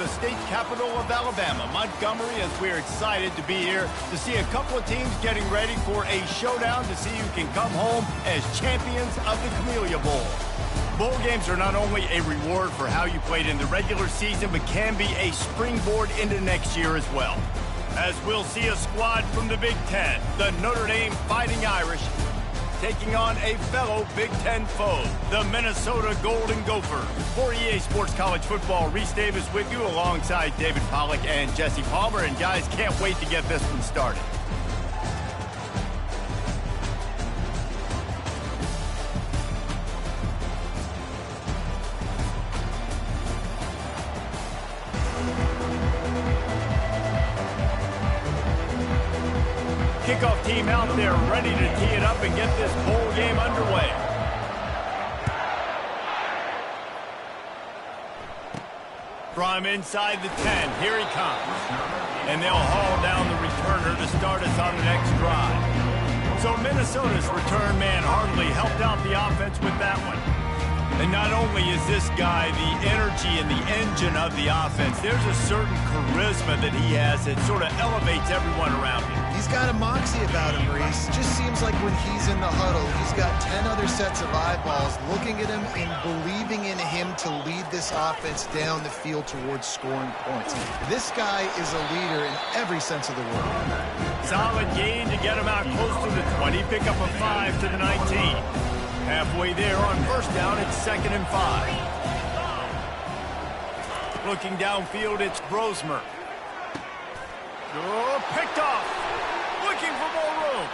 state capital of Alabama, Montgomery, as we're excited to be here to see a couple of teams getting ready for a showdown to see who can come home as champions of the Camellia Bowl. Bowl games are not only a reward for how you played in the regular season, but can be a springboard into next year as well. As we'll see a squad from the Big Ten, the Notre Dame Fighting Irish, taking on a fellow Big Ten foe, the Minnesota Golden Gophers. For EA Sports College Football, Reese Davis with you alongside David Pollack and Jesse Palmer. And guys, can't wait to get this one started. Kickoff team out there ready to tee it up and get this bowl game underway. From inside the 10, here he comes. And they'll haul down the returner to start us on the next drive. So Minnesota's return man hardly helped out the offense with that one. And not only is this guy the energy and the engine of the offense, there's a certain charisma that he has that sort of elevates everyone around him. He's got a moxie about him, Reese. Just seems like when he's in the huddle, he's got 10 other sets of eyeballs looking at him and believing in him to lead this offense down the field towards scoring points. This guy is a leader in every sense of the word. Solid gain to get him out close to the 20. Pick up a 5 to the 19. Halfway there on first down, it's 2nd and 5. Looking downfield, it's Brosmer. Oh, picked off. Looking for more room.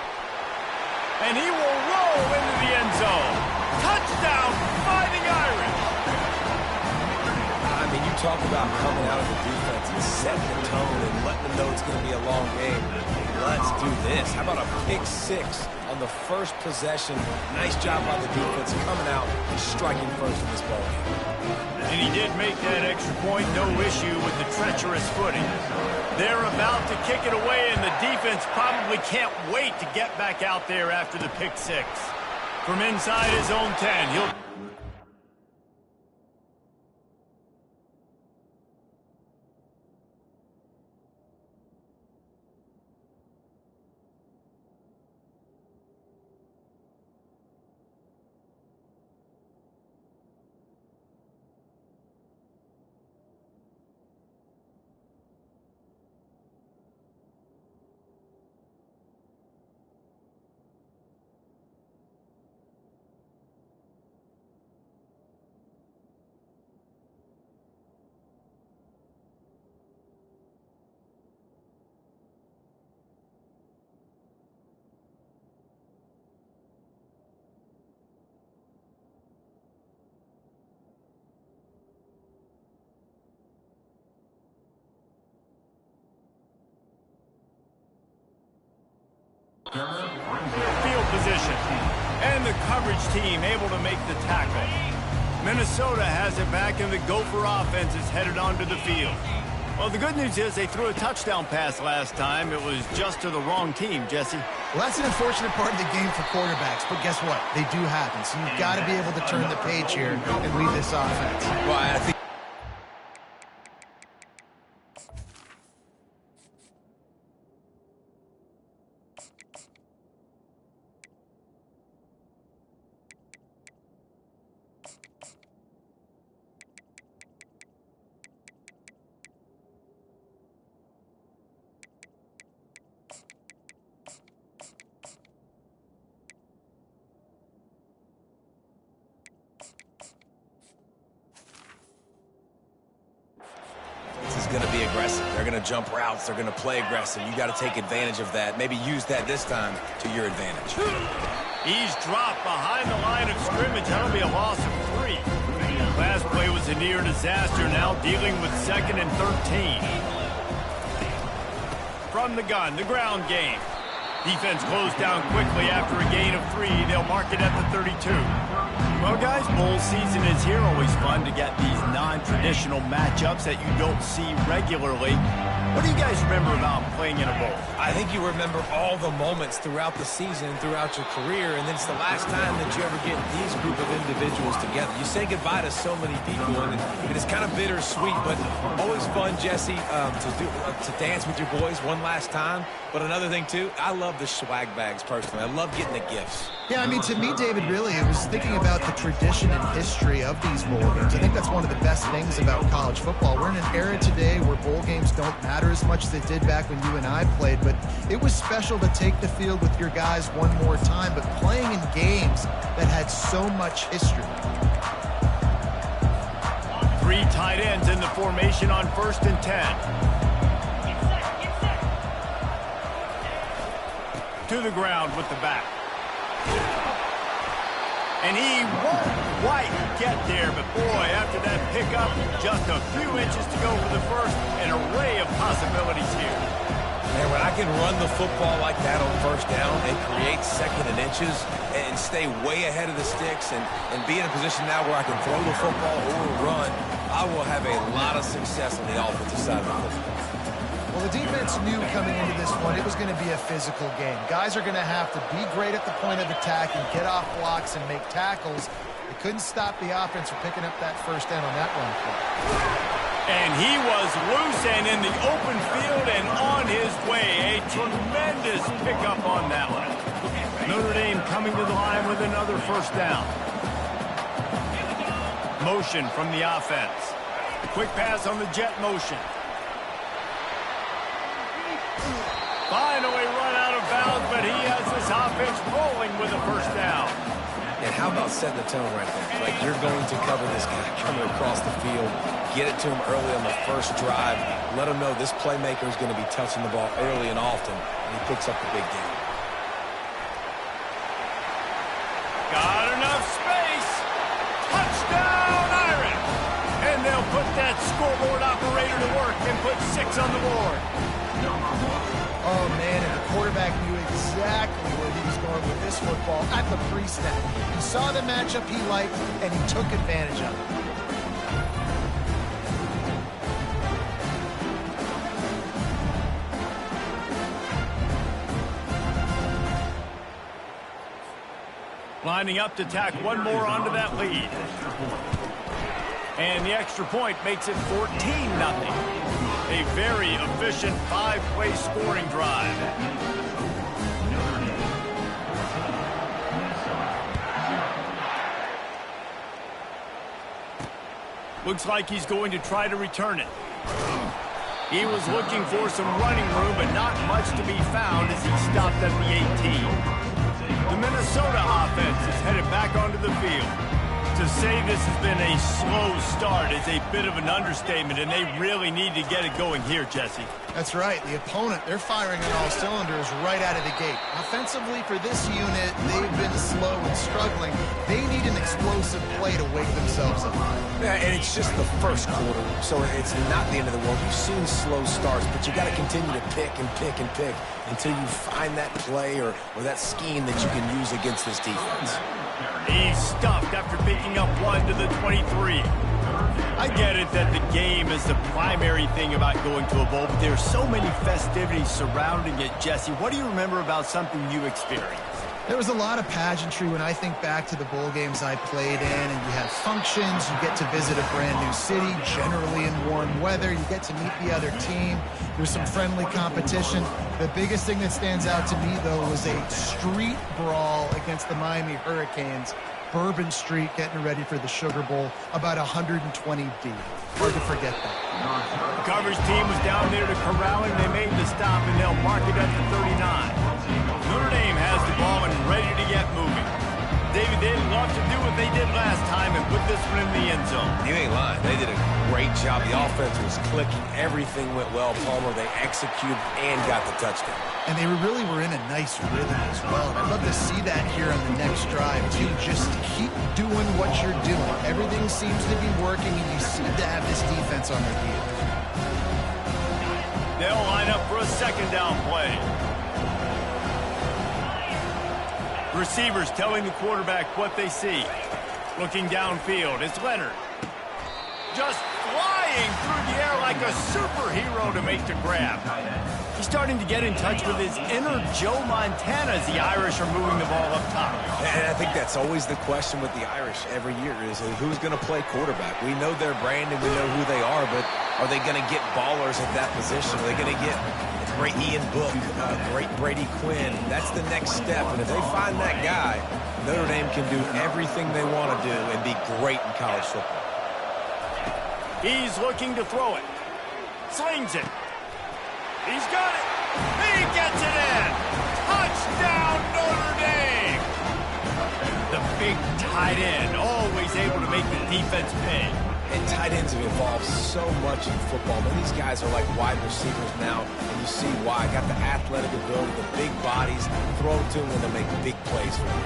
And he will roll into the end zone. Touchdown, Fighting Irish. I mean, you talk about coming out of the defense and setting the tone and letting them know it's going to be a long game. Let's do this. How about a pick 6 on the first possession? Nice job by the defense coming out and striking first in this ball game. And he did make that extra point, no issue with the treacherous footing. They're about to kick it away, and the defense probably can't wait to get back out there after the pick 6. From inside his own 10, he'll... Field position. And the coverage team able to make the tackle. Minnesota has it back, and the Gopher offense is headed onto the field. Well, the good news is they threw a touchdown pass last time. It was just to the wrong team, Jesse. Well, that's an unfortunate part of the game for quarterbacks, but guess what? They do happen. So you've got to be able to turn the page here and lead this offense. Well, I think going to be aggressive. They're going to jump routes. They're going to play aggressive. You got to take advantage of that. Maybe use that this time to your advantage. He's dropped behind the line of scrimmage. That'll be a loss of 3. Last play was a near disaster. Now dealing with 2nd and 13. From the gun, the ground game. Defense closed down quickly after a gain of 3. They'll mark it at the 32. Well, guys, bowl season is here. Always fun to get these non-traditional matchups that you don't see regularly. What do you guys remember about playing in a bowl? I think you remember all the moments throughout the season, throughout your career, and then it's the last time that you ever get these group of individuals together. You say goodbye to so many people, and it's kind of bittersweet, but always fun, Jesse, to dance with your boys one last time. But another thing, too, I love the swag bags, personally. I love getting the gifts. Yeah, I mean, to me, David, really, it was thinking about the tradition and history of these bowl games. I think that's one of the best things about college football. We're in an era today where bowl games don't matter as much as they did back when you and I played, but it was special to take the field with your guys one more time, but playing in games that had so much history. 3 tight ends in the formation on 1st and 10. To the ground with the back. And he won't quite get there, but boy, after that pickup, just a few inches to go for the first, an array of possibilities here. Man, when I can run the football like that on 1st down and create 2nd and inches and stay way ahead of the sticks and be in a position now where I can throw the football or run, I will have a lot of success on the offensive side of the football. Well, the defense knew coming into this one it was going to be a physical game. Guys are going to have to be great at the point of attack and get off blocks and make tackles. They couldn't stop the offense from picking up that 1st down on that run play. And he was loose and in the open field and on his way. A tremendous pickup on that one. Notre Dame coming to the line with another 1st down. Motion from the offense. Quick pass on the jet motion. Finally run out of bounds, but he has this offense rolling with a 1st down. And how about setting the tone right there? Like, you're going to cover this guy coming across the field, get it to him early on the 1st drive, let him know this playmaker is going to be touching the ball early and often, and he picks up the big game. Got enough space. Touchdown, Iron. And they'll put that scoreboard operator to work and put 6 on the board. Oh, man, and the quarterback knew exactly where he was going with this football at the pre-snap. He saw the matchup he liked, and he took advantage of it. Lining up to tack one more onto that lead. And the extra point makes it 14-0. A very efficient 5-play scoring drive. Looks like he's going to try to return it. He was looking for some running room, but not much to be found as he stopped at the 18. The Minnesota offense is headed back onto the field. To say this has been a slow start is a bit of an understatement, and they really need to get it going here, Jesse. That's right. The opponent, they're firing on all cylinders right out of the gate. Offensively, for this unit, they've been slow and struggling. They need an explosive play to wake themselves up. Yeah, and it's just the 1st quarter, so it's not the end of the world. You've seen slow starts, but you got to continue to pick and pick and pick until you find that play or that scheme that you can use against this defense. He's stuffed after picking up 1 to the 23. I get it that the game is the primary thing about going to a bowl, but there's so many festivities surrounding it, Jesse. What do you remember about something you experienced? There was a lot of pageantry when I think back to the bowl games I played in, and you have functions, you get to visit a brand new city, generally in warm weather, you get to meet the other team, there's some friendly competition. The biggest thing that stands out to me, though, was a street brawl against the Miami Hurricanes. Bourbon Street getting ready for the Sugar Bowl, about 120 deep. Hard to forget that. The coverage team was down there to corral him. They made the stop, and they'll mark it at the 39. Notre Dame has the ball and ready to get moving. David, they'd love to do what they did last time and put this one in the end zone. You ain't lying. They did a great job. The offense was clicking. Everything went well, Palmer. They executed and got the touchdown. And they really were in a nice rhythm as well. And I'd love to see that here on the next drive, too. Just keep doing what you're doing. Everything seems to be working, and you seem to have this defense on their heels. They'll line up for a 2nd down play. Receivers telling the quarterback what they see. Looking downfield, it's Leonard. Just flying flying through the air like a superhero to make the grab. He's starting to get in touch with his inner Joe Montana as the Irish are moving the ball up top. And I think that's always the question with the Irish every year is who's going to play quarterback. We know their brand and we know who they are, but are they going to get ballers at that position? Are they going to get great Ian Book, great Brady Quinn? That's the next step. And if they find that guy, Notre Dame can do everything they want to do and be great in college football. He's looking to throw it. Slings it. He's got it. He gets it in. Touchdown, Notre Dame. The big tight end, always able to make the defense pay. And tight ends have evolved so much in football. Man, these guys are like wide receivers now, and you see why. Got the athletic ability, the big bodies, throw it to them when they make big plays for them.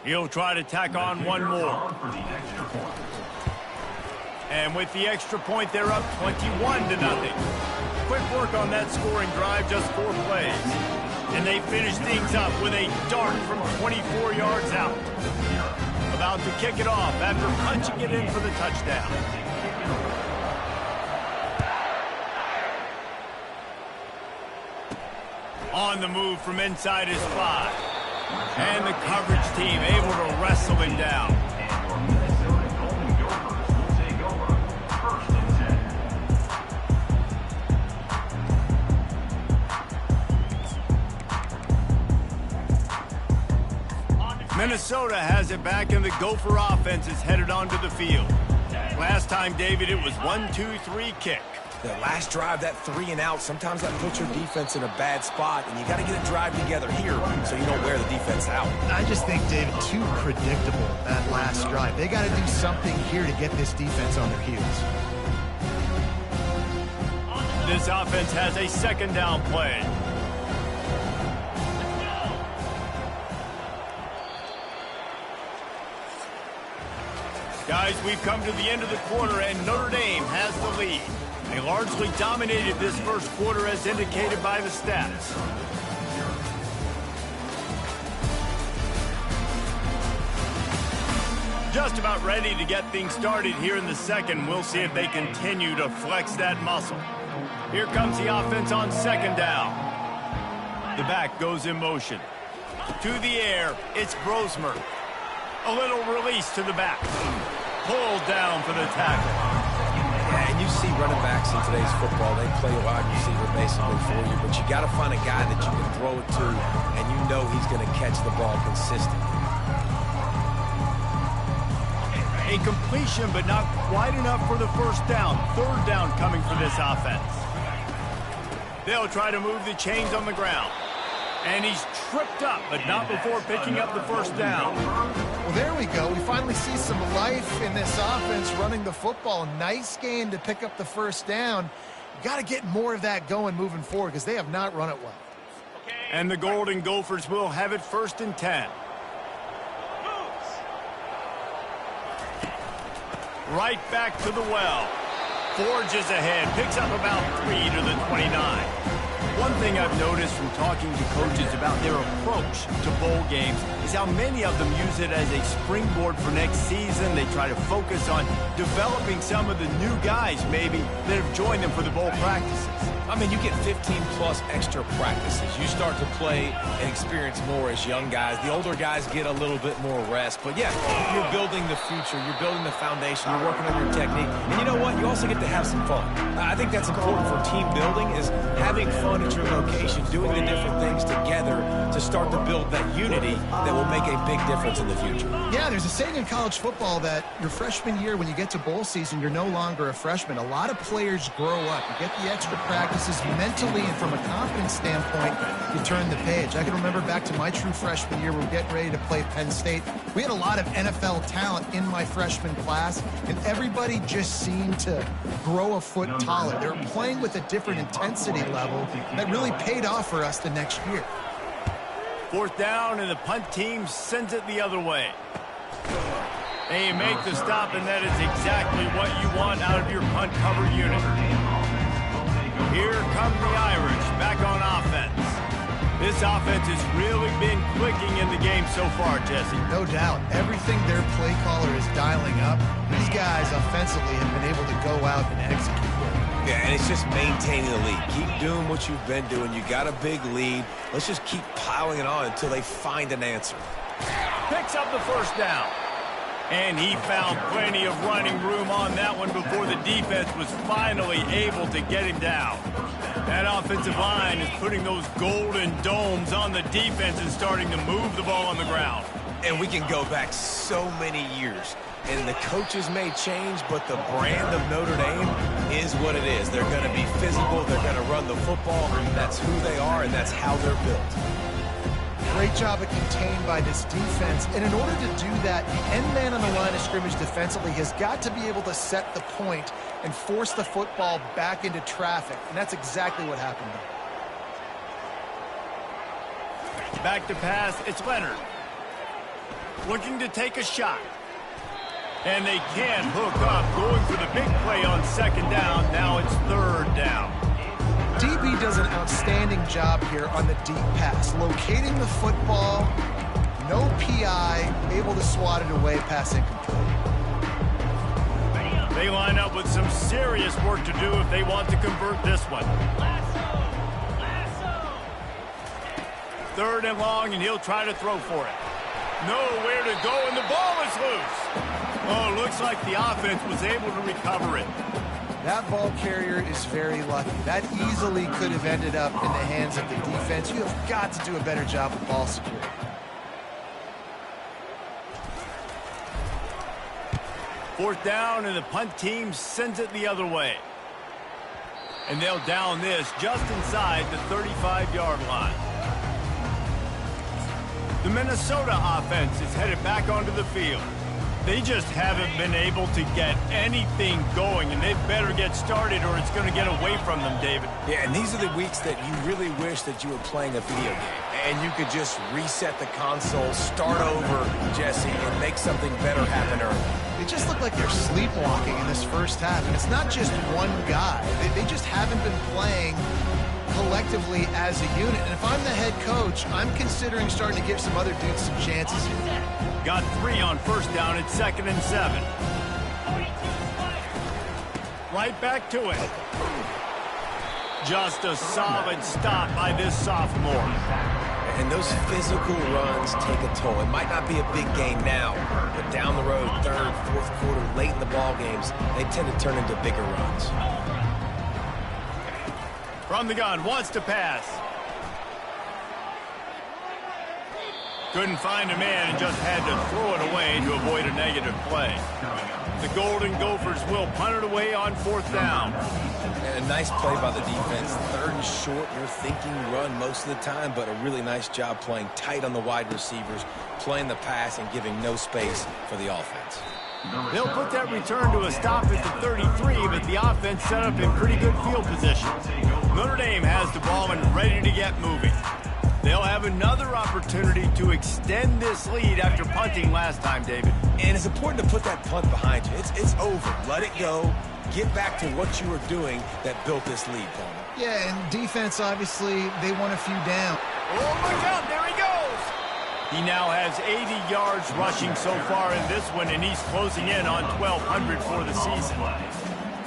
He'll try to tack on one more. And with the extra point, they're up 21-0. Quick work on that scoring drive, just 4 plays. And they finish things up with a dart from 24 yards out. About to kick it off after punching it in for the touchdown. On the move from inside his 5. And the coverage team able to wrestle him down. Minnesota has it back, and the Gopher offense is headed onto the field. Last time, David, it was 1-2-3 kick. The last drive, that 3 and out, sometimes that puts your defense in a bad spot, and you got to get a drive together here so you don't wear the defense out. I just think, David, too predictable, that last drive. They got to do something here to get this defense on their heels. This offense has a second down play. Guys, we've come to the end of the quarter, and Notre Dame has the lead. They largely dominated this first quarter as indicated by the stats. Just about ready to get things started here in the second. We'll see if they continue to flex that muscle. Here comes the offense on second down. The back goes in motion. To the air, it's Brosmer. A little release to the back. Pulled down for the tackle. Yeah, and you see running backs in today's football, they play a wide receiver basically for you, but you got to find a guy that you can throw it to, and you know he's going to catch the ball consistently. A completion, but not quite enough for the first down. Third down coming for this offense. They'll try to move the chains on the ground. And he's tripped up, but not before picking up the first down. Well, there we go. We finally see some life in this offense running the football. Nice game to pick up the first down. You got to get more of that going moving forward because they have not run it well. And the Golden Gophers will have it 1st and 10. Right back to the well. Forges ahead, picks up about 3 to the 29. One thing I've noticed from talking to coaches about their approach to bowl games is how many of them use it as a springboard for next season. They try to focus on developing some of the new guys, maybe, that have joined them for the bowl practices. I mean, you get 15-plus extra practices. You start to play and experience more as young guys. The older guys get a little bit more rest. But, yeah, you're building the future. You're building the foundation. You're working on your technique. And you know what? You also get to have some fun. I think that's important for team building is having fun at your location, doing the different things together to start to build that unity that will make a big difference in the future. Yeah, there's a saying in college football that your freshman year, when you get to bowl season, you're no longer a freshman. A lot of players grow up. You get the extra practices mentally, and from a confidence standpoint, you turn the page. I can remember back to my true freshman year, we were getting ready to play Penn State. We had a lot of NFL talent in my freshman class, and everybody just seemed to grow a foot taller. They were playing with a different intensity level that really paid off for us the next year. 4th down, and the punt team sends it the other way. They make the stop, and that is exactly what you want out of your punt cover unit. Here come the Irish back on offense. This offense has really been clicking in the game so far, Jesse. No doubt. Everything their play caller is dialing up, these guys offensively have been able to go out and execute. Yeah, and it's just maintaining the lead. Keep doing what you've been doing. You got a big lead. Let's just keep piling it on until they find an answer. Picks up the first down. And he found plenty of running room on that one before the defense was finally able to get him down. That offensive line is putting those golden domes on the defense and starting to move the ball on the ground. And we can go back so many years. And the coaches may change, but the brand of Notre Dame is what it is. They're going to be physical. They're going to run the football. That's who they are, and that's how they're built. Great job of contained by this defense. And in order to do that, the end man on the line of scrimmage defensively has got to be able to set the point and force the football back into traffic. And that's exactly what happened there. Back to pass, it's Leonard. Looking to take a shot. And they can't hook up, going for the big play on second down. Now it's third down. DB does an outstanding job here on the deep pass, locating the football, no PI, able to swat it away, pass incomplete. They line up with some serious work to do if they want to convert this one. Third and long, and he'll try to throw for it. Nowhere to go, and the ball is loose. Oh, looks like the offense was able to recover it. That ball carrier is very lucky. That easily could have ended up in the hands of the defense. You have got to do a better job of ball security. Fourth down, and the punt team sends it the other way. And they'll down this just inside the 35-yard line. The Minnesota offense is headed back onto the field. They just haven't been able to get anything going, and they better get started or it's going to get away from them, David. Yeah, and these are the weeks that you really wish that you were playing a video game, and you could just reset the console, start over, Jesse, and make something better happen early. They just look like they're sleepwalking in this first half, and it's not just one guy. They just haven't been playing collectively as a unit. And if I'm the head coach, I'm considering starting to give some other dudes some chances here. Got 3 on first down at 2nd and 7. Right back to it. Just a solid stop by this sophomore. And those physical runs take a toll. It might not be a big game now, but down the road, third, fourth quarter, late in the ball games, they tend to turn into bigger runs. From the gun, wants to pass. Couldn't find a man and just had to throw it away to avoid a negative play. The Golden Gophers will punt it away on fourth down. And a nice play by the defense. Third and short, you're thinking run most of the time, but a really nice job playing tight on the wide receivers, playing the pass and giving no space for the offense. They'll put that return to a stop at the 33, but the offense set up in pretty good field position. Notre Dame has the ball and ready to get moving. They'll have another opportunity to extend this lead after punting last time, David. And it's important to put that punt behind you. It's over. Let it go. Get back to what you were doing that built this lead, Palmer. Yeah, and defense, obviously, they want a few down. Oh, look out. There he goes. He now has 80 yards rushing so far in this one, and he's closing in on 1,200 for the season.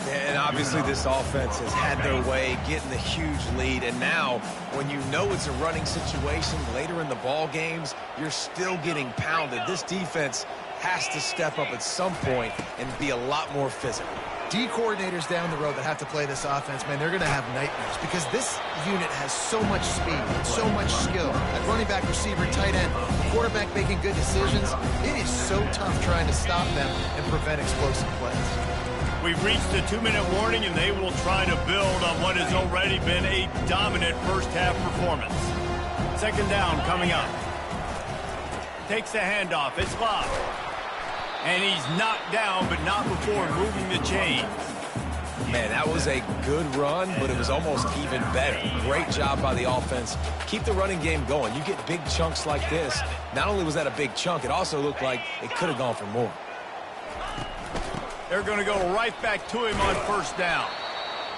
And obviously this offense has had their way, getting the huge lead. And now, when you know it's a running situation later in the ball games, you're still getting pounded. This defense has to step up at some point and be a lot more physical. D coordinators down the road that have to play this offense, man, they're going to have nightmares because this unit has so much speed, so much skill. At running back, receiver, tight end, quarterback making good decisions. It is so tough trying to stop them and prevent explosive plays. We've reached the 2-minute warning, and they will try to build on what has already been a dominant first-half performance. Second down coming up. Takes the handoff. It's Love. And he's knocked down, but not before moving the chains. Man, that was a good run, but it was almost even better. Great job by the offense. Keep the running game going. You get big chunks like this. Not only was that a big chunk, it also looked like it could have gone for more. They're going to go right back to him on first down.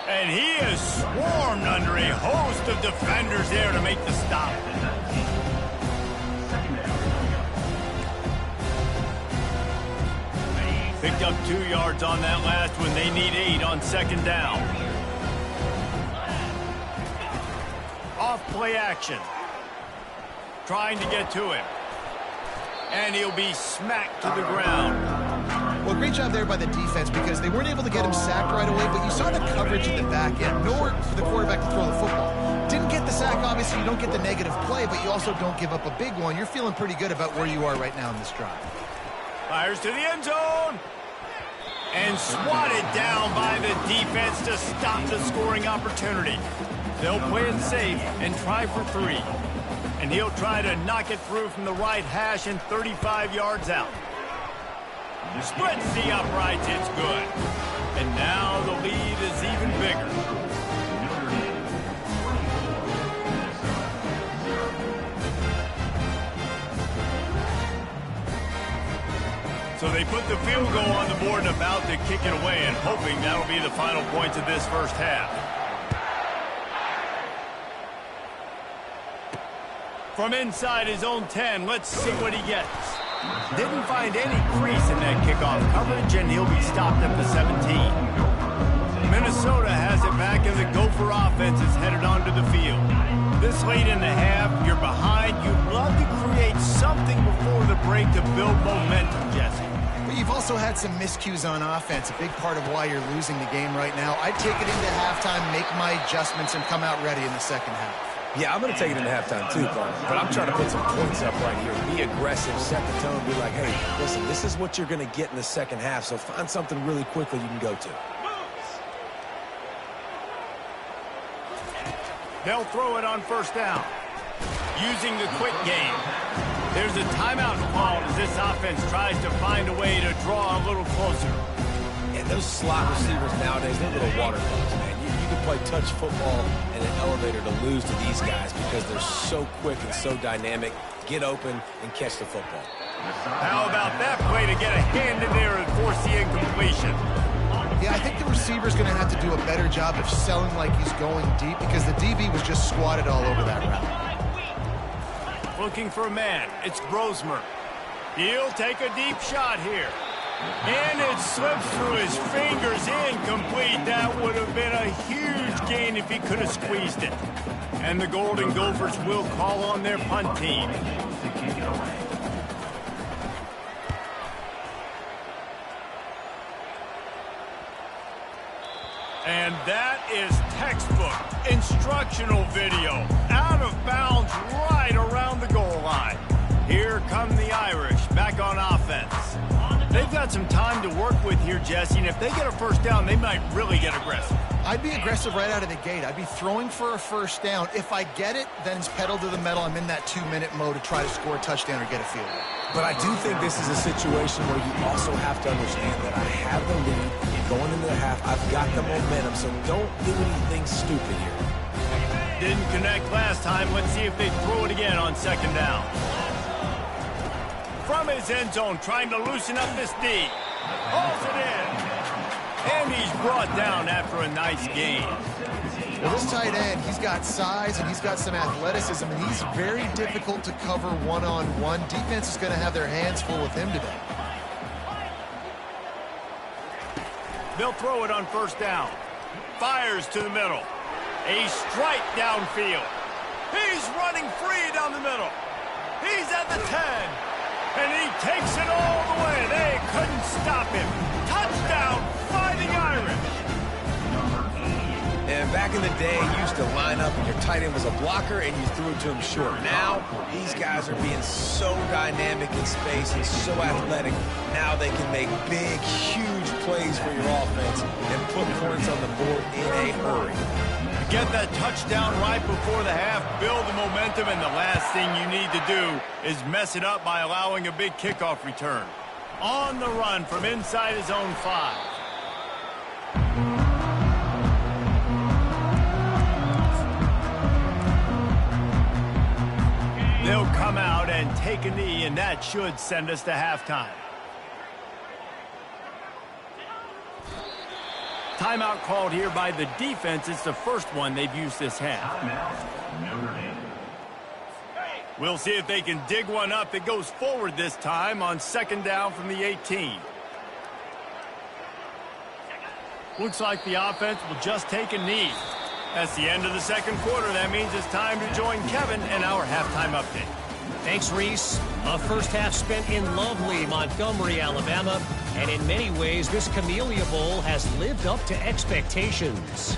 And he is swarmed under a host of defenders there to make the stop. Picked up 2 yards on that last one. They need 8 on second down. Off play action. Trying to get to him. And he'll be smacked to the ground. Well, great job there by the defense because they weren't able to get him sacked right away, but you saw the coverage at the back end. Nowhere for the quarterback to throw the football. Didn't get the sack, obviously. You don't get the negative play, but you also don't give up a big one. You're feeling pretty good about where you are right now in this drive. Fires to the end zone. And swatted down by the defense to stop the scoring opportunity. They'll play it safe and try for 3. And he'll try to knock it through from the right hash and 35 yards out. Splits the uprights, it's good. And now the lead is even bigger. So they put the field goal on the board and about to kick it away and hoping that'll be the final points of this first half. From inside his own 10, let's see what he gets. Didn't find any crease in that kickoff coverage, and he'll be stopped at the 17. Minnesota has it back, and the Gopher offense is headed onto the field. This late in the half, you're behind. You'd love to create something before the break to build momentum, Jesse. But you've also had some miscues on offense, a big part of why you're losing the game right now. I'd take it into halftime, make my adjustments, and come out ready in the second half. Yeah, I'm going to take it into halftime too, Clark. But I'm trying to put some points up right here. Be aggressive, set the tone, be like, hey, listen, this is what you're going to get in the second half, so find something really quickly you can go to. They'll throw it on first down. Using the quick game. There's a timeout called as this offense tries to find a way to draw a little closer. And those slot receivers nowadays, they're little water bugs, man. You can play touch football in an elevator to lose to these guys because they're so quick and so dynamic. Get open and catch the football. How about that play to get a hand in there and force the incompletion? Yeah, I think the receiver's going to have to do a better job of selling like he's going deep because the DB was just squatted all over that route. Looking for a man. It's Brosmer. He'll take a deep shot here. And it slips through his fingers, incomplete. That would have been a huge gain if he could have squeezed it. And the Golden Gophers will call on their punt team. And that is textbook instructional video. Out of bounds right around the goal line. Here come the Irish back on offense. They've got some time to work with here, Jesse, and if they get a first down, they might really get aggressive. I'd be aggressive right out of the gate. I'd be throwing for a first down. If I get it, then it's pedal to the metal. I'm in that 2-minute mode to try to score a touchdown or get a field goal. But I do think this is a situation where you also have to understand that I have the lead going into the half. I've got the momentum, so don't do anything stupid here. Didn't connect last time. Let's see if they throw it again on second down. From his end zone, trying to loosen up this D. Hauls it in. And he's brought down after a nice gain. Well, this tight end, he's got size and he's got some athleticism, and he's very difficult to cover one-on-one. Defense is going to have their hands full with him today. They'll throw it on first down. Fires to the middle. A strike downfield. He's running free down the middle. He's at the 10. And he takes it all the way. They couldn't stop him. Touchdown, Fighting Irish. And back in the day, you used to line up and your tight end was a blocker and you threw it to him short. Now, these guys are being so dynamic in space and so athletic. Now they can make big, huge plays for your offense and put points on the board in a hurry. Get that touchdown right before the half, build the momentum, and the last thing you need to do is mess it up by allowing a big kickoff return. On the run from inside his own 5. They'll come out and take a knee, and that should send us to halftime. timeout called here by the defense. It's the first one they've used this half. We'll see if they can dig one up that goes forward this time on second down from the 18. Looks like the offense will just take a knee. That's the end of the second quarter. That means it's time to join Kevin in our halftime update. Thanks, Reese. A first half spent in lovely Montgomery, Alabama. And in many ways, this Camellia Bowl has lived up to expectations.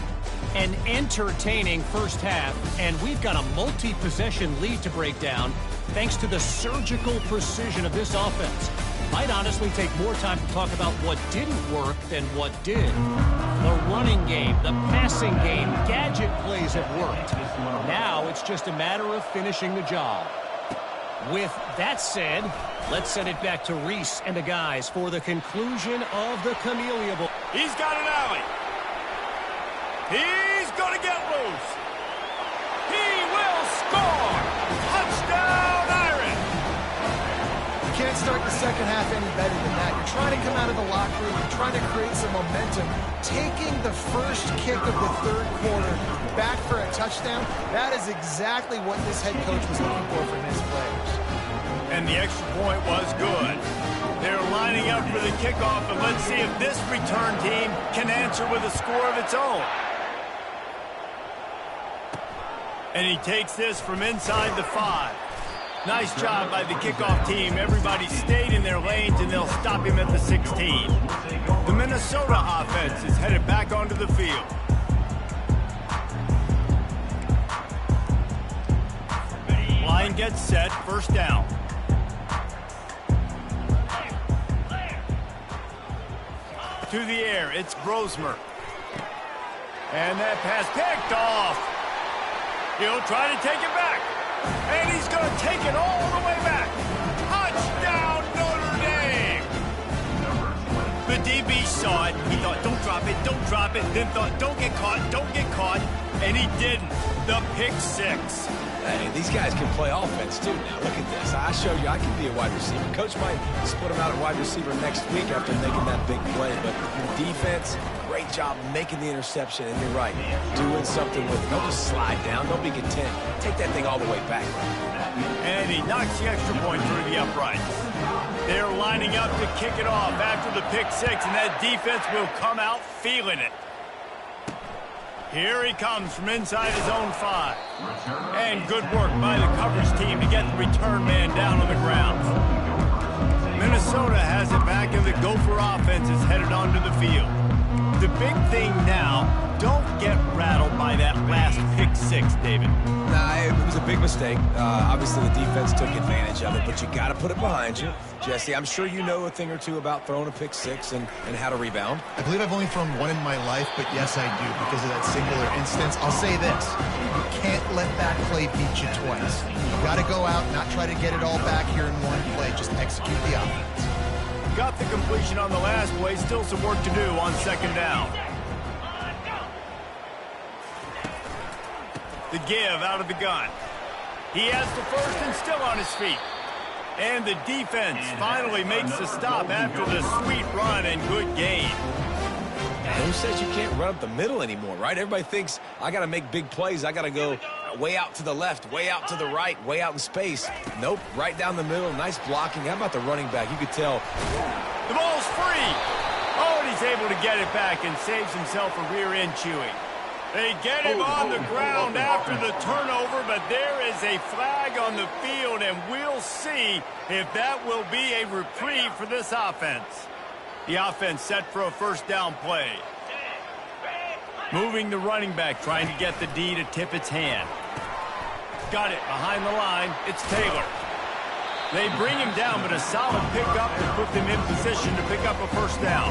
An entertaining first half, and we've got a multi-possession lead to break down thanks to the surgical precision of this offense. Might honestly take more time to talk about what didn't work than what did. The running game, the passing game, gadget plays have worked. Now it's just a matter of finishing the job. With that said, let's send it back to Reese and the guys for the conclusion of the Camellia Bowl. He's got an alley. He's going to get loose. He will score. Touchdown, Iron. You can't start the second half any better than that. You're trying to come out of the locker room. You're trying to create some momentum. Taking the first kick of the third quarter back for a touchdown, that is exactly what this head coach was looking for from his players. And the extra point was good. They're lining up for the kickoff, and let's see if this return team can answer with a score of its own. And he takes this from inside the 5. Nice job by the kickoff team. Everybody stayed in their lanes, and they'll stop him at the 16. The Minnesota offense is headed back onto the field. Line gets set, first down. To the air, it's Brosmer. And that pass picked off. He'll try to take it back. And he's going to take it all the way back. Touchdown, Notre Dame. The DB saw it. He thought, don't drop it, don't drop it. Then thought, don't get caught, don't get caught. And he didn't. The pick 6. Hey, these guys can play offense, too, now. Look at this. I showed you I can be a wide receiver. Coach might split him out at wide receiver next week after making that big play. But defense, great job making the interception. And you're right, doing something with it. Don't just slide down. Don't be content. Take that thing all the way back. And he knocks the extra point through the uprights. They're lining up to kick it off after the pick 6, and that defense will come out feeling it. Here he comes from inside his own 5. And good work by the coverage team to get the return man down on the ground. Minnesota has it back, and the Gopher offense is headed onto the field. The big thing now, don't get rattled by that last pick 6, David. Nah, it was a big mistake. Obviously, the defense took advantage of it, but you got to put it behind you. Jesse, I'm sure you know a thing or two about throwing a pick 6 and how to rebound. I believe I've only thrown one in my life, but yes, I do because of that singular instance. I'll say this. You can't let that play beat you twice. You got to go out, not try to get it all back here in one play. Just execute the offense. Got the completion on the last play. Still some work to do on second down. The give out of the gun. He has the first and still on his feet. And the defense finally makes the stop after the sweet run and good gain. Who says you can't run up the middle anymore, right? Everybody thinks I got to make big plays. I got to go way out to the left, way out to the right, way out in space. Nope, right down the middle. Nice blocking. How about the running back? You could tell. The ball's free. Oh, and he's able to get it back and saves himself a rear end chewing. They get him on the ground after the turnover, but there is a flag on the field, and we'll see if that will be a reprieve for this offense. The offense set for a first down play. Moving the running back, trying to get the D to tip its hand. Got it behind the line. It's Taylor. They bring him down, but a solid pickup to put them in position to pick up a first down.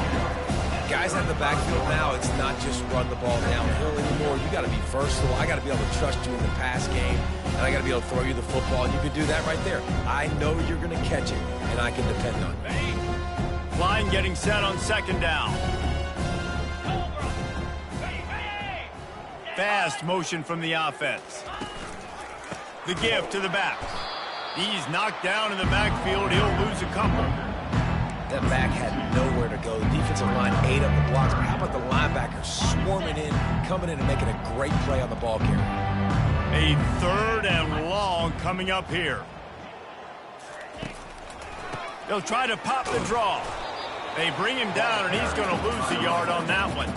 Guys have the backfield now. It's not just run the ball downhill anymore. You got to be versatile. I got to be able to trust you in the pass game, and I got to be able to throw you the football, and you can do that right there. I know you're going to catch it, and I can depend on it. Line getting set on second down. Fast motion from the offense. The give to the back. He's knocked down in the backfield. He'll lose a couple. That back had nowhere to go. The defensive line ate up the blocks, but how about the linebackers swarming in, coming in and making a great play on the ball carrier? A 3rd and long coming up here. They'll try to pop the draw. They bring him down, and he's going to lose a yard on that one.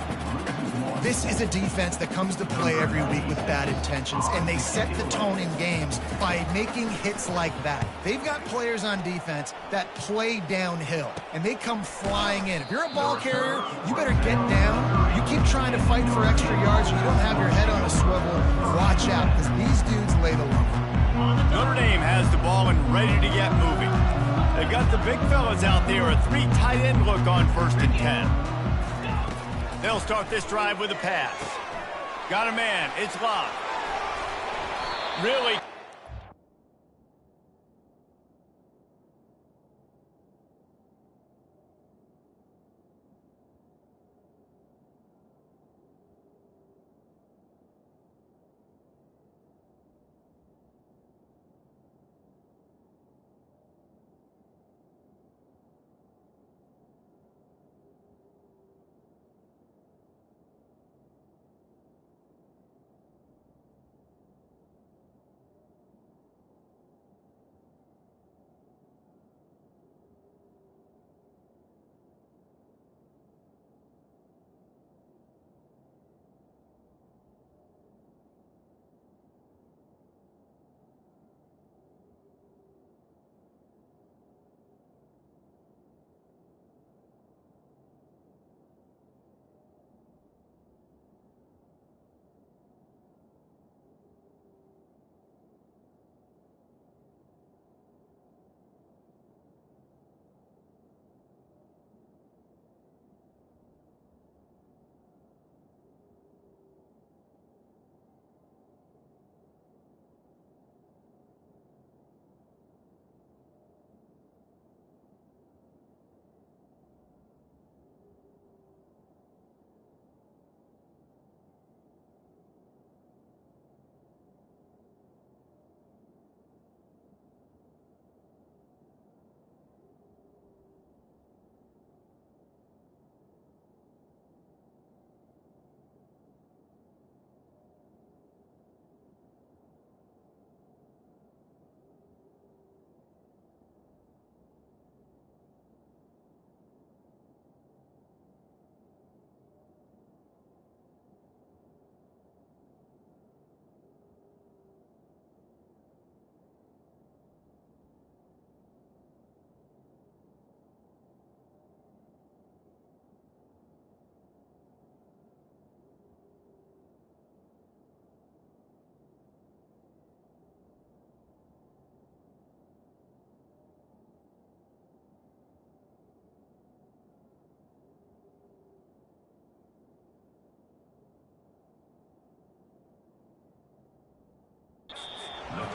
This is a defense that comes to play every week with bad intentions, and they set the tone in games by making hits like that. They've got players on defense that play downhill, and they come flying in. If you're a ball carrier, you better get down. You keep trying to fight for extra yards, and you don't have your head on a swivel. Watch out, because these dudes lay the lump. Notre Dame has the ball and ready to get moving. They've got the big fellas out there, a 3 tight end look on 1st and 10. They'll start this drive with a pass. Got a man. It's Love. Really.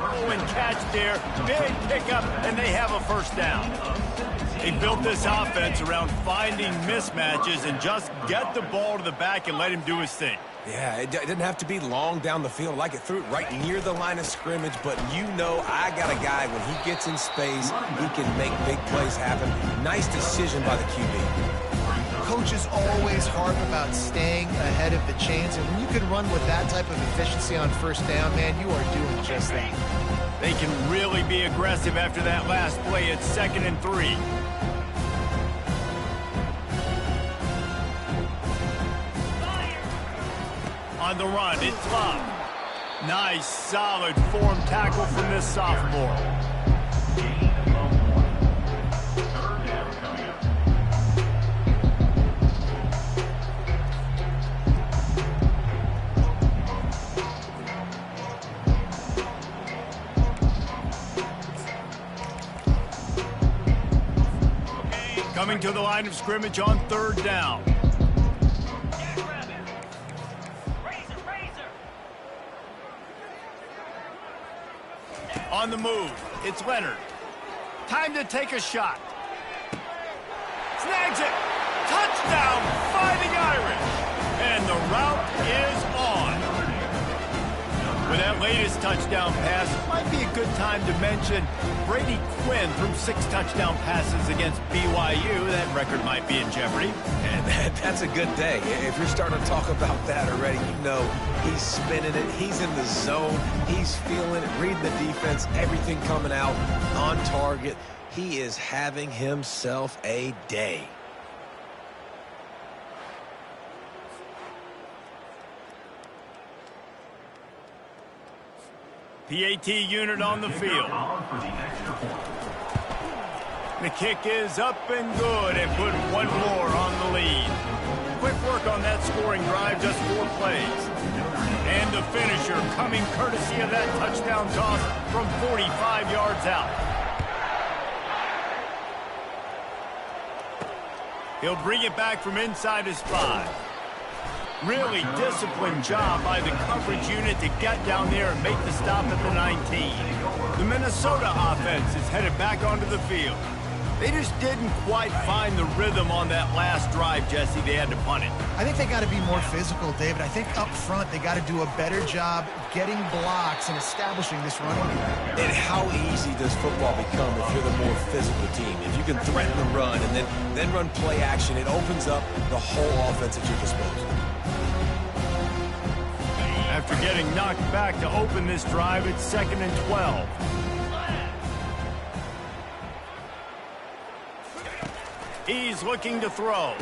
And catch there, big pickup, and they have a 1st down. They built this offense around finding mismatches and just get the ball to the back and let him do his thing. Yeah, it didn't have to be long down the field. Like it threw it right near the line of scrimmage, but you know I got a guy, when he gets in space, he can make big plays happen. Nice decision by the QB. Coaches always harp about staying ahead of the chains, and when you can run with that type of efficiency on 1st down, man, you are doing just that. They can really be aggressive after that last play. It's 2nd and 3. On the run, it's Love. Nice, solid form tackle from this sophomore. Coming to the line of scrimmage on 3rd down. On the move, it's Leonard. Time to take a shot. Snags it. Touchdown, Fighting Irish. And the route is on. With that latest touchdown pass, it might be a good time to mention Brady Quinn threw 6 touchdown passes against BYU. That record might be in jeopardy. And that's a good day. If you're starting to talk about that already, you know he's spinning it. He's in the zone. He's feeling it, reading the defense, everything coming out on target. He is having himself a day. PAT unit on the field. The kick is up and good and put one more on the lead. Quick work on that scoring drive, just 4 plays. And the finisher coming courtesy of that touchdown toss from 45 yards out. He'll bring it back from inside his 5. Really disciplined job by the coverage unit to get down there and make the stop at the 19. The Minnesota offense is headed back onto the field. They just didn't quite find the rhythm on that last drive, Jesse. They had to punt it. I think they got to be more physical, David. I think up front they got to do a better job getting blocks and establishing this running game. And how easy does football become if you're the more physical team? If you can threaten the run and then run play action, it opens up the whole offense at your disposal. After getting knocked back to open this drive, it's 2nd and 12. He's looking to throw.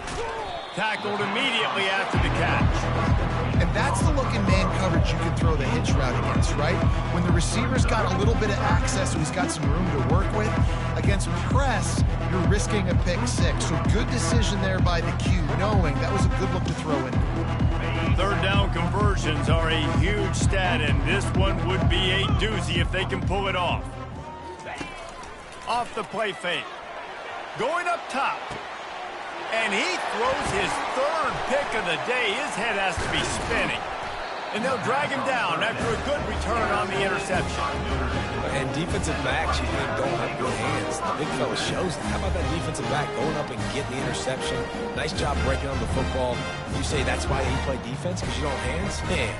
Tackled immediately after the catch. And that's the look in man coverage you can throw the hitch route against, right? When the receiver's got a little bit of access, so he's got some room to work with. Against press, you're risking a pick 6. So good decision there by the Q, knowing that was a good look to throw in. 3rd down conversions are a huge stat, and this one would be a doozy if they can pull it off. Off the play fake. Going up top. And he throws his 3rd pick of the day. His head has to be spinning. And they'll drag him down after a good return on the interception. And defensive backs usually don't have good hands. The big fella shows it. How about that defensive back going up and getting the interception? Nice job breaking on the football. You say that's why you play defense, because you don't have hands? Man.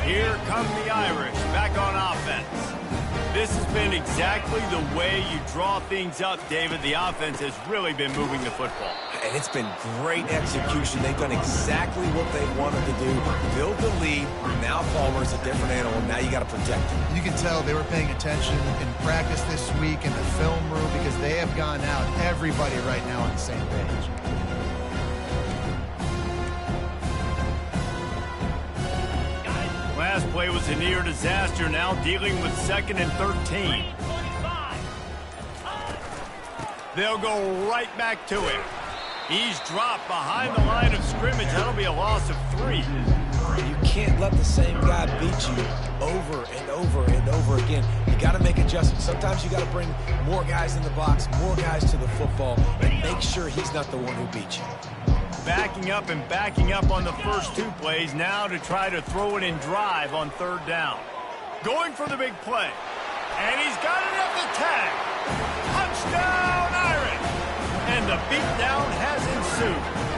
Here come the Irish back on offense. This has been exactly the way you draw things up, David. The offense has really been moving the football. And it's been great execution. They've done exactly what they wanted to do. Build the lead. Now Palmer's a different animal. Now you got to protect him. You can tell they were paying attention in practice this week in the film room because they have gone out, everybody right now on the same page. Last play was a near disaster, now dealing with 2nd and 13. They'll go right back to him. He's dropped behind the line of scrimmage. That'll be a loss of 3. You can't let the same guy beat you over and over and over again. You got to make adjustments. Sometimes you got to bring more guys in the box, more guys to the football, and make sure he's not the one who beat you. Backing up on the first 2 plays now to try to throw it in drive on 3rd down. Going for the big play. And he's got it at the tag. Touchdown, Irish! And the beatdown has ensued.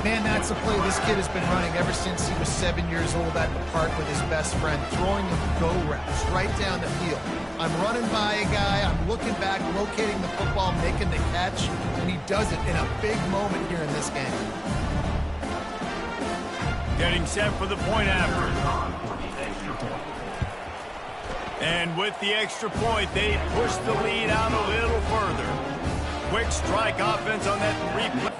Man, that's a play this kid has been running ever since he was 7 years old at the park with his best friend, throwing the go routes right down the field. I'm running by a guy, I'm looking back, locating the football, making the catch, and he does it in a big moment here in this game. Getting set for the point after. And with the extra point, they push the lead out a little further. Quick strike offense on that 3-play.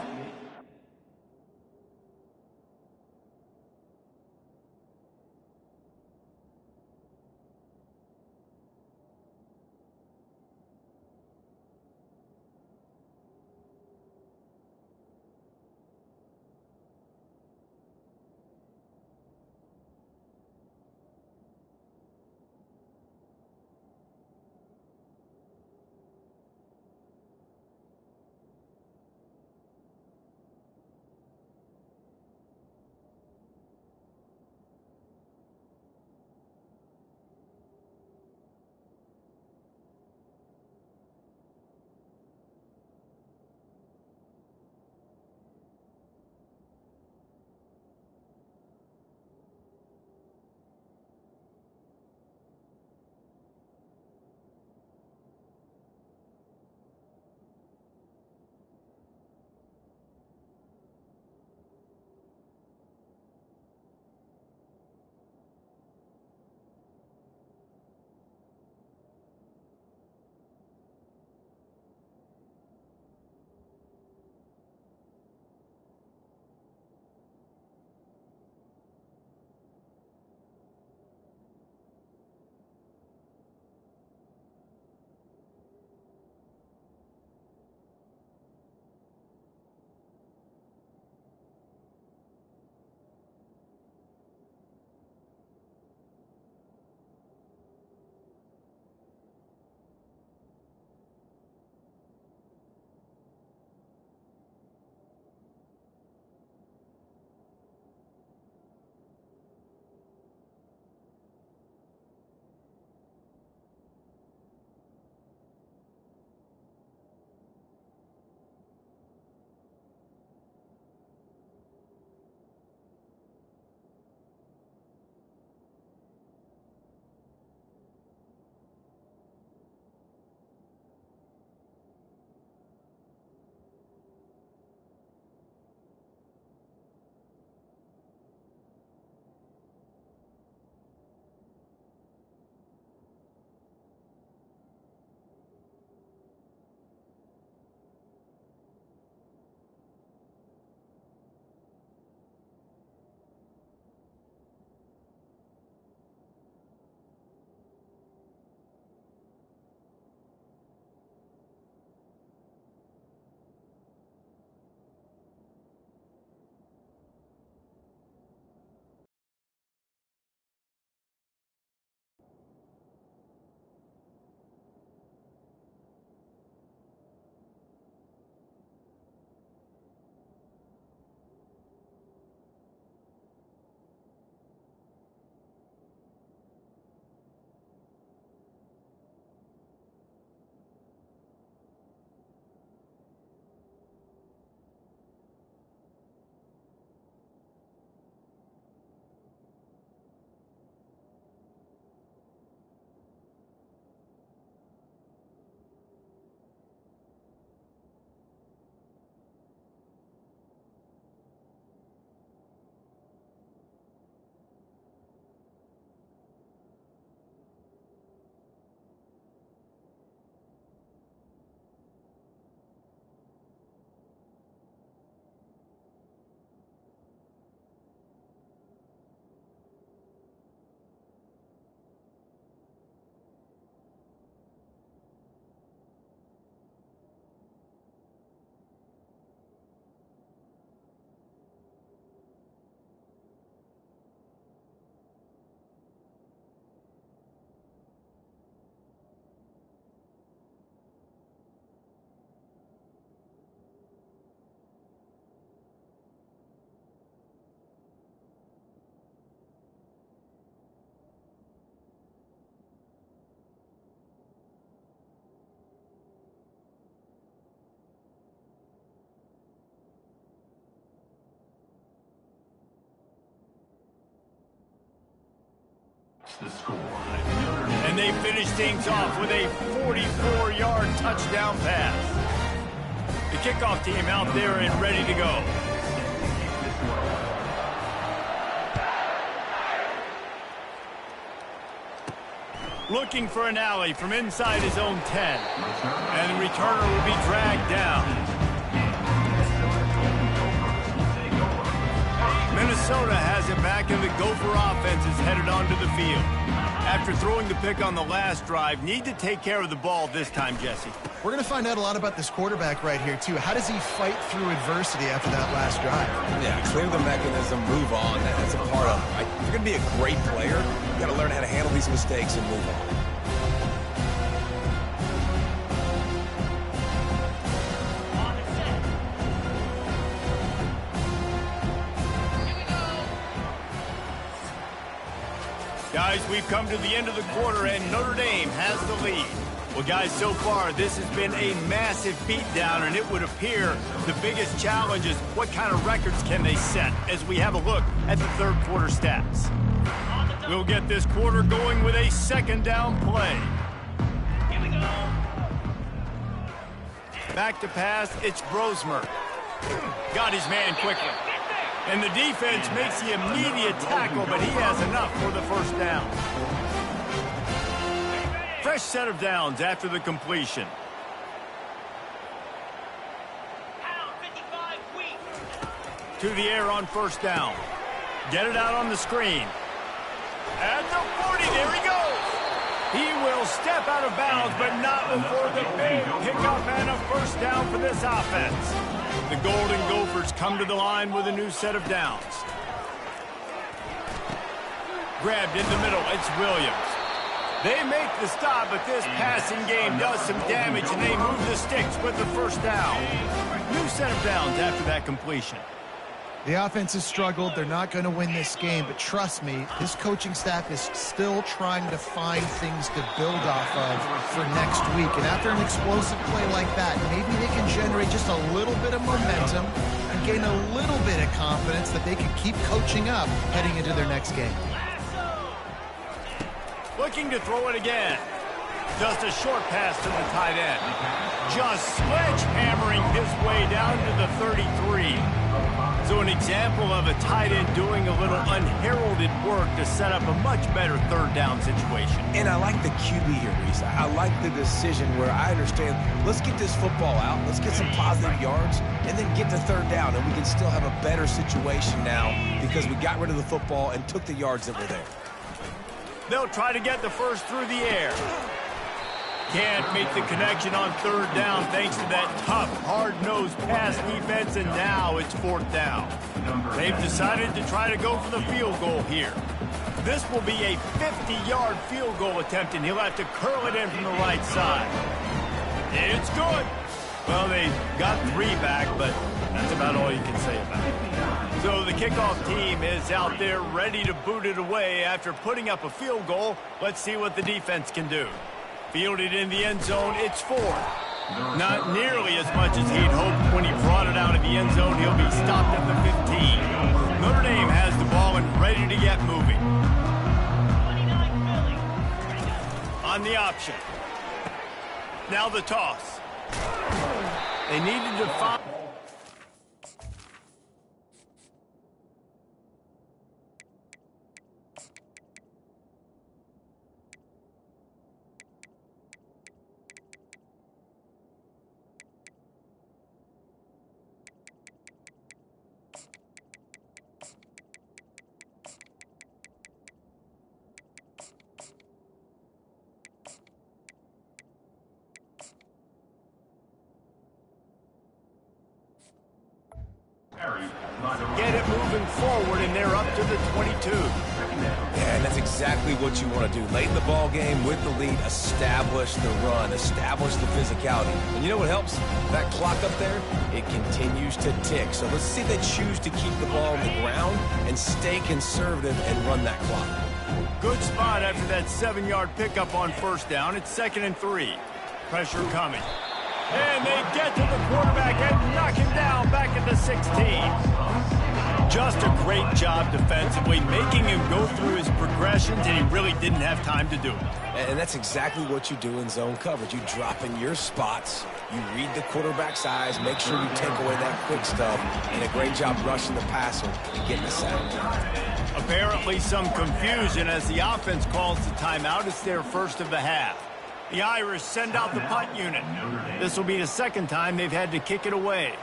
And they finish things off with a 44-yard touchdown pass. The kickoff team out there and ready to go. Looking for an alley from inside his own 10. And the returner will be dragged down. Minnesota has it back, and the Gopher offense is headed onto the field. After throwing the pick on the last drive, need to take care of the ball this time, Jesse. We're going to find out a lot about this quarterback right here, too. How does he fight through adversity after that last drive? Yeah, clear the mechanism, move on. That's a part of it. Right? If you're going to be a great player, you got to learn how to handle these mistakes and move on. Guys, we've come to the end of the quarter, and Notre Dame has the lead. Well, guys, so far, this has been a massive beatdown, and it would appear the biggest challenge is what kind of records can they set as we have a look at the third quarter stats. We'll get this quarter going with a second down play. Here we go. Back to pass, it's Brosmer. Got his man quickly. And the defense makes the immediate tackle, but he has enough for the first down. Fresh set of downs after the completion. To the air on first down. Get it out on the screen. At the 40, there he goes. He will step out of bounds, but not before the big pickup and a first down for this offense. The Golden Gophers come to the line with a new set of downs. Grabbed in the middle, it's Williams. They make the stop, but this passing game does some damage, and they move the sticks with the first down. New set of downs after that completion. The offense has struggled. They're not going to win this game, but trust me, this coaching staff is still trying to find things to build off of for next week. And after an explosive play like that, maybe they can generate just a little bit of momentum and gain a little bit of confidence that they can keep coaching up heading into their next game. Looking to throw it again. Just a short pass to the tight end. Just sledgehammering his way down to the 33. So an example of a tight end doing a little unheralded work to set up a much better third down situation. And I like the QB here, Reese. I like the decision where I understand, let's get this football out, let's get some positive yards, and then get to third down, and we can still have a better situation now because we got rid of the football and took the yards that were there. They'll try to get the first through the air. Can't make the connection on third down thanks to that tough, hard-nosed pass defense, and now it's fourth down. They've decided to try to go for the field goal here. This will be a 50-yard field goal attempt, and he'll have to curl it in from the right side. It's good. Well, they got 3 back, but that's about all you can say about it. So the kickoff team is out there ready to boot it away after putting up a field goal. Let's see what the defense can do. Fielded in the end zone, it's 4. Not nearly as much as he'd hoped when he brought it out of the end zone. He'll be stopped at the 15. Notre Dame has the ball and ready to get moving. On the option. Now the toss. They needed to find... Get it moving forward, and they're up to the 22. Yeah, and that's exactly what you want to do. Late in the ball game with the lead, establish the run, establish the physicality. And you know what helps? That clock up there, it continues to tick. So let's see if they choose to keep the ball on the ground and stay conservative and run that clock. Good spot after that 7-yard pickup on first down. It's 2nd and 3. Pressure coming. And they get to the quarterback and knock him down back at the 16. Just a great job defensively, making him go through his progressions, and he really didn't have time to do it. And that's exactly what you do in zone coverage. You drop in your spots, you read the quarterback's eyes, make sure you take away that quick stuff, and a great job rushing the passer and getting the sack. Apparently some confusion as the offense calls the timeout. It's their first of the half. The Irish send out the punt unit. This will be the second time they've had to kick it away.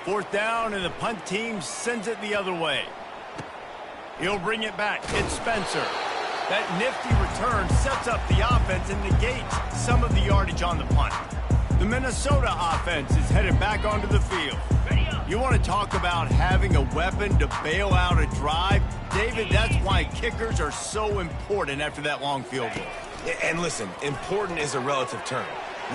Fourth down, and the punt team sends it the other way. He'll bring it back. It's Spencer. That nifty return sets up the offense and negates some of the yardage on the punt. The Minnesota offense is headed back onto the field. You want to talk about having a weapon to bail out a drive? David, that's why kickers are so important after that long field goal. And listen, important is a relative term.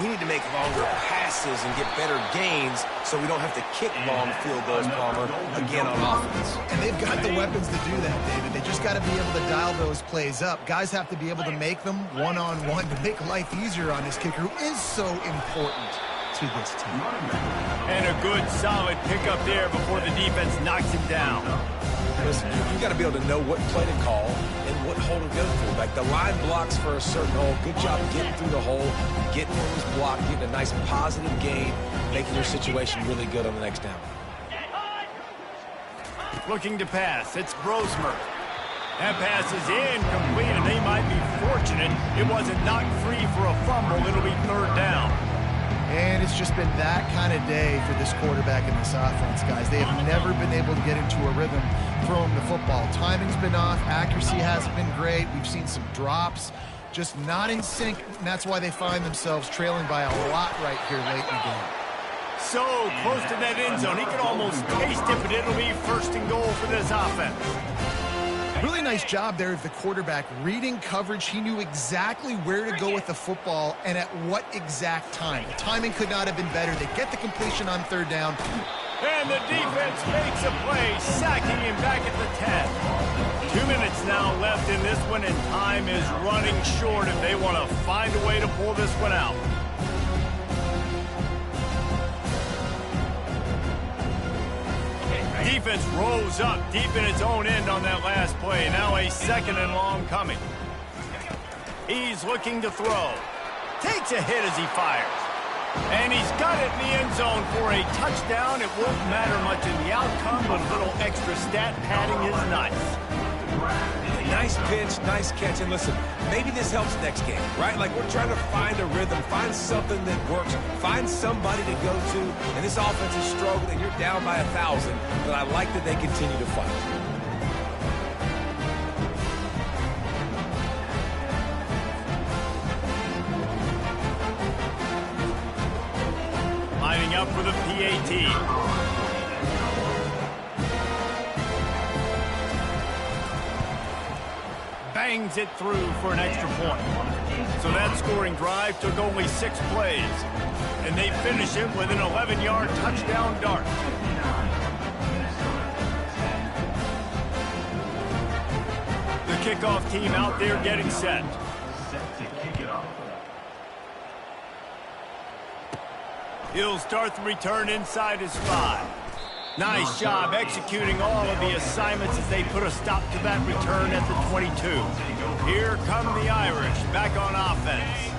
We need to make longer passes and get better gains so we don't have to kick long field goals, Palmer, again on offense. And they've got the weapons to do that, David. They just got to be able to dial those plays up. Guys have to be able to make them one-on-one to make life easier on this kicker, who is so important to this team. And a good, solid pickup there before the defense knocks him down. Listen, you got to be able to know what play to call and what hole to go through. Like the line blocks for a certain hole. Good job getting through the hole, getting where it was blocked, getting a nice positive gain, making your situation really good on the next down. Looking to pass. It's Brosmer. That pass is incomplete, and they might be fortunate it wasn't knocked free for a fumble. It'll be third down. And it's just been that kind of day for this quarterback in this offense, guys. They have never been able to get into a rhythm throwing the football. Timing's been off. Accuracy hasn't been great. We've seen some drops. Just not in sync, and that's why they find themselves trailing by a lot right here late in the game. So close to that end zone. He could almost taste it, but it'll be first and goal for this offense. Really nice job there of the quarterback reading coverage. He knew exactly where to go with the football and at what exact time. The timing could not have been better. They get the completion on third down. And the defense makes a play, sacking him back at the 10. 2 minutes now left in this one, and time is running short if they want to find a way to pull this one out. Defense rolls up deep in its own end on that last play. Now a second and long coming. He's looking to throw. Takes a hit as he fires. And he's got it in the end zone for a touchdown. It won't matter much in the outcome, but a little extra stat padding is nice. Nice pitch, nice catch, and listen, maybe this helps next game, right? Like we're trying to find a rhythm, find something that works, find somebody to go to, and this offense is struggling. You're down by 1,000, but I like that they continue to fight. Lining up for the PAT. Bangs it through for an extra point. So that scoring drive took only 6 plays. And they finish it with an 11-yard touchdown dart. The kickoff team out there getting set. He'll start the return inside his 5. Nice job executing all of the assignments as they put a stop to that return at the 22. Here come the Irish back on offense.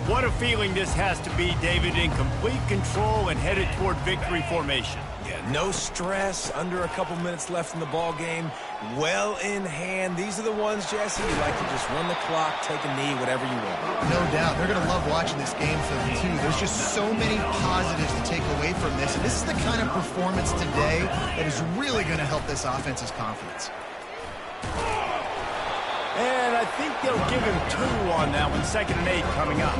What a feeling this has to be, David, in complete control and headed toward victory formation. Yeah, no stress, under a couple minutes left in the ball game, well in hand. These are the ones, Jesse, you like to just run the clock, take a knee, whatever you want. No doubt. They're going to love watching this game film, too. There's just so many positives to take away from this, and this is the kind of performance today that is really going to help this offense's confidence. And I think they'll give him 2 on that one, 2nd and 8 coming up.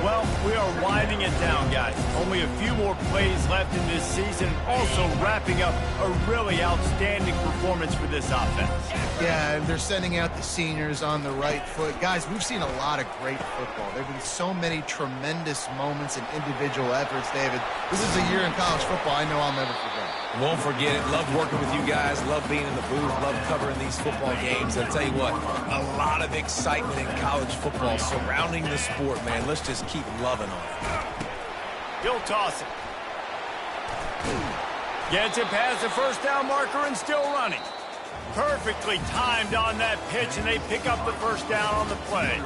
Well, we are winding it down, guys. Only a few more plays left in this season. Also wrapping up a really outstanding performance for this offense. Yeah, and they're sending out the seniors on the right foot. Guys, we've seen a lot of great football. There have been so many tremendous moments and individual efforts, David. This is a year in college football I know I'll never forget. Won't forget it. Love working with you guys. Love being in the booth. Love covering these football games. And I'll tell you what, A lot of excitement in college football surrounding the sport, man. Let's just keep loving on it. He'll toss it. Gets it past the first down marker and still running. Perfectly timed on that pitch, and they pick up the first down on the play.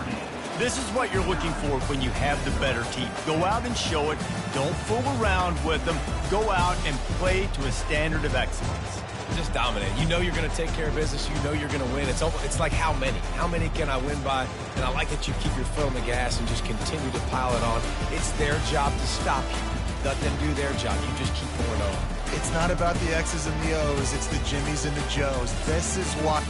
This is what you're looking for when you have the better team. Go out and show it. Don't fool around with them. Go out and play to a standard of excellence. Just dominate. You know you're going to take care of business. You know you're going to win. It's like how many? How many can I win by? And I like that you keep your foot on the gas and just continue to pile it on. It's their job to stop you. Let them do their job. You just keep going on. It's not about the X's and the O's. It's the Jimmies and the Joes. This is what...